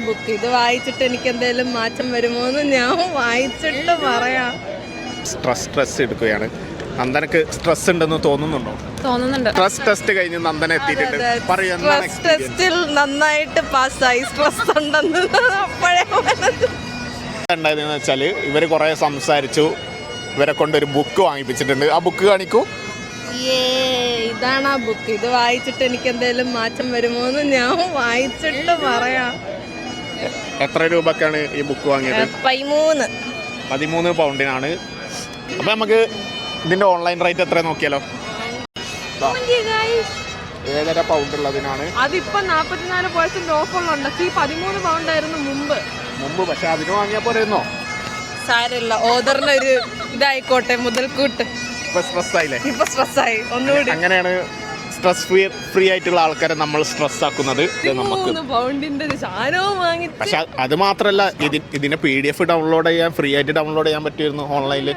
Book ഇത് വായിച്ചിട്ട് എനിക്ക് എന്തെങ്കിലും മാറ്റം വരുമോ എന്ന് ഞാൻ വായിച്ചിട്ട് പറയാം. സ്ട്രെസ് എടുക്കുകയാണ്. നന്ദനക്ക് സ്ട്രെസ് ഉണ്ടെന്ന് തോന്നുന്നുണ്ടോ? തോന്നുന്നുണ്ട്. സ്ട്രെസ് ടെസ്റ്റ് കഴിഞ്ഞ് നന്ദന എത്തിയിട്ടുണ്ട്. സ്ട്രെസ് ടെസ്റ്റിൽ നന്നായിട്ട് പാസ്സായി. സ്ട്രെസ് ഉണ്ടെന്ന് അപ്പോഴേ ഉണ്ടായതെന്ന് വെച്ചാൽ ഇവർ കുറേ സംസാരിച്ചു. ഇവരെ കൊണ്ടൊരു ബുക്ക് വാങ്ങിപ്പിച്ചിട്ടുണ്ട്. ആ ബുക്ക് കാണിക്കൂ. ഇതാണ് ആ ബുക്ക് ഇത് വായിച്ചിട്ട് എനിക്ക് എന്തെങ്കിലും മാറ്റം വരുമോ എന്ന് ഞാൻ വായിച്ചിട്ട് പറയാം. എത്ര രൂപക്കാണ് ഈ ബുക്ക് വാങ്ങിയത്? 13 പൗണ്ടിനാണ്. അപ്പം നമുക്ക് ഇതിൻ്റെ ഓൺലൈൻ റേറ്റ് എത്ര നോക്കിയാലോ? 7.5 പൗണ്ട് ഉള്ളതിനാണ്. അതിപ്പോ 44% ഓഫറുണ്ട്. 13 പൗണ്ടായിരുന്നു മുമ്പ്. പക്ഷെ അതിന് വാങ്ങിയാൽ പോരെന്നോ? സാരമില്ല, ഓദറിനൊരു ഇതായിക്കോട്ടെ, മുതൽക്കൂട്ട്. ഇപ്പൊ സ്ട്രെസ് ആയില്ലേ? ഇപ്പൊ സ്ട്രെസ്സായി ഒന്നുകൂടി. അങ്ങനെയാണ് സ്ട്രെസ് ഫ്രീ ആയിട്ടുള്ള ആൾക്കാരെ നമ്മൾ സ്ട്രെസ് ആക്കുന്നത്. നമുക്ക് പൗണ്ടിന്റെ സാധനവും വാങ്ങി. പക്ഷെ അത് മാത്രല്ല, ഇതിന് PDF ഡൗൺലോഡ് ചെയ്യാൻ, ഫ്രീ ആയിട്ട് ഡൗൺലോഡ് ചെയ്യാൻ പറ്റുമായിരുന്നു ഓൺലൈനിൽ.